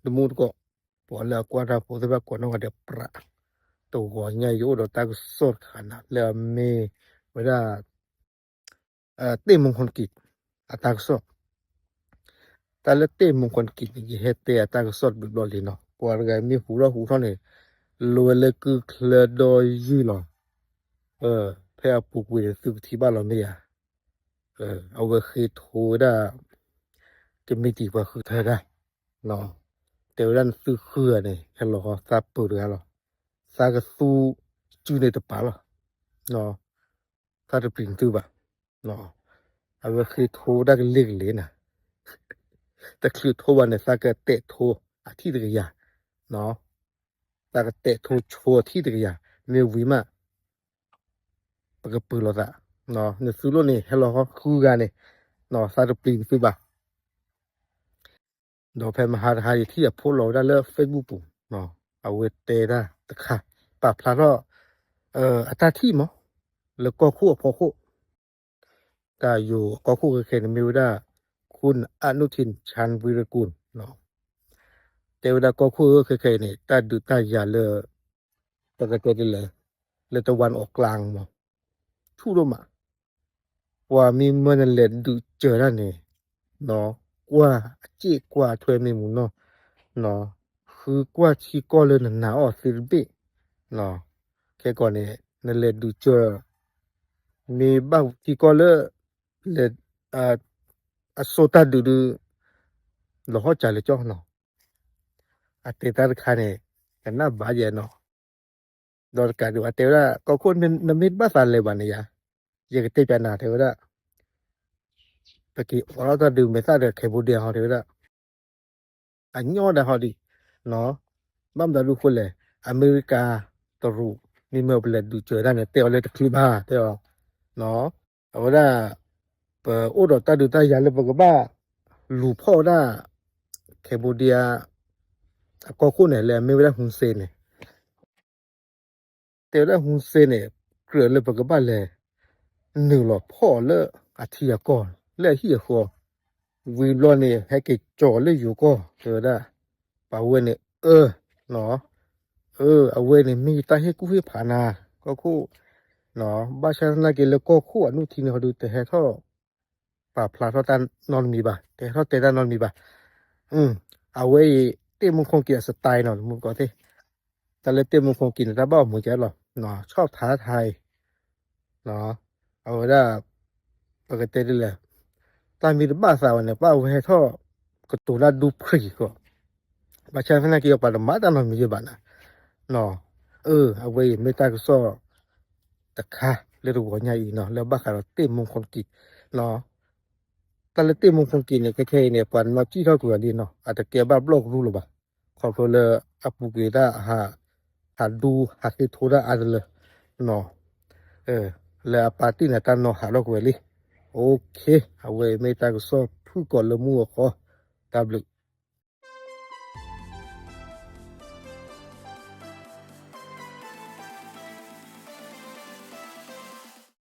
the mood go por la cuadra por de con no de pra to go nya yo do ta sot khana le me weda te mong kon kit atak so ta le te mong kon kit ni he te atak sot bi lo li no por ga mi hu lo hu thon ne lo le ku kle do yi lo phe pu pu su thi ba lo me ya au ga khi thu da ke mi ti ba khu tha da no te ran su khua ne hello sa pu da lo sa ga su chu ne ta pa lo no sa de pin tu ba no au ga khi thu da ke le le na ta khu thu ba ne sa ga te thu a thi de ya no sa ga te thu chu thi de ya me wi ma pa ga pu lo da no ne su lo ne hello khu ga ne no sa de pin tu ba do phe ma ha ha thi ya pho lo da le facebook pu no a we te da ta kha pa phla ro a ta thi mo le ko khu pho khu taอยู่ก็คู่เคยมีว่าคุณอนุทินชาญวีรกูลเนาะแต่ว่าก็คู่เคยเนี่ยตาดูตายาเลยตะกะเตเลยเลยตะวันออกกลางมาชูโรมาว่ามีมันเลดดูเจอแล้วเนี่ยเนาะกว่าจีกว่าถวยมีหมูเนาะเนาะคือกว่าที่ก็เลยหนาออกสิบิเนาะแค่ก่อนเนี่ยนั่นเลดดูเจอมีบ้างที่ก็เลยเลดa sota dudu lo ho cha le cho no a te tar khane kana ba je no dor ka du a te ra ko ko na mit ba sa le ba ne ya ye ke te pya na te ra pa ki ora ta du me sa de ke bu de ho te ra a nyo da ho di no bam da lu khu le america to ru ni me ble du che da ne te le te kli ba te no ora pa o do ta du ta ya le ba ko ba lu pho da Cambodia ก็คู่เนี่ยแหละไม่ได้ฮุนเซนเนี่ยแต่ได้ฮุนเซนเนี่ยเกลือเลยปกบ้านเลยหนึ่งหลอพ่อเลอะอาทิตย์ก่อนและเฮียคอวีรอนเนี่ยให้เกจ่อเลยอยู่ก็เจอได้ป่าเวเนี่ยเนาะเอาเวเนี่ยมีตาให้กูให้ผ่านาก็คู่เนาะบ้านฉันน่าเกลือก็คู่อนุทินเขาดูแต่ให้ท่อป่าพลาท่อตันนอนมีบ่าแต่ท่อเตตันนอนมีบ่าเอาไว้เต้มึงคงเกี่ยวสไตล์หน่อยมึงก็เต้แต่เลยเต้มึงคงกินแต่บ้ามึงแกหรอเนาะชอบท้าทายเนาะเอาไว้ได้ปกติเลยตอนมีบ้าสาวเนี่ยป้าไว้ให้ท่อกระตุ้นดูพรีก็มาใช้พนักงานป่ามาตานอนมีบ้านะเนาะเอาไว้ไม่ตายก็ซ้อตะค่ะเรื่องหัวใหญ่เนาะแล้วบ้าขนาดเต้มึงคงกินเนาะแต่ละเต้มึงคงกินเนี่ยแค่เนี่ยปันมาจี้เท่าตัวดีเนาะอาจจะเกี่ยวบ้าบล็อกรู้หรือเปล่าขอบคุณเลยอัปเกรดหาดูหาที่โทรได้อะไรเลยเนาะแล้วปาร์ตี้เนี่ยการเนาะหาล็อกไว้เลยโอเคเอาไว้ไม่ตายก็ซ้อผู้ก่อนละมั่วขอตาบลึก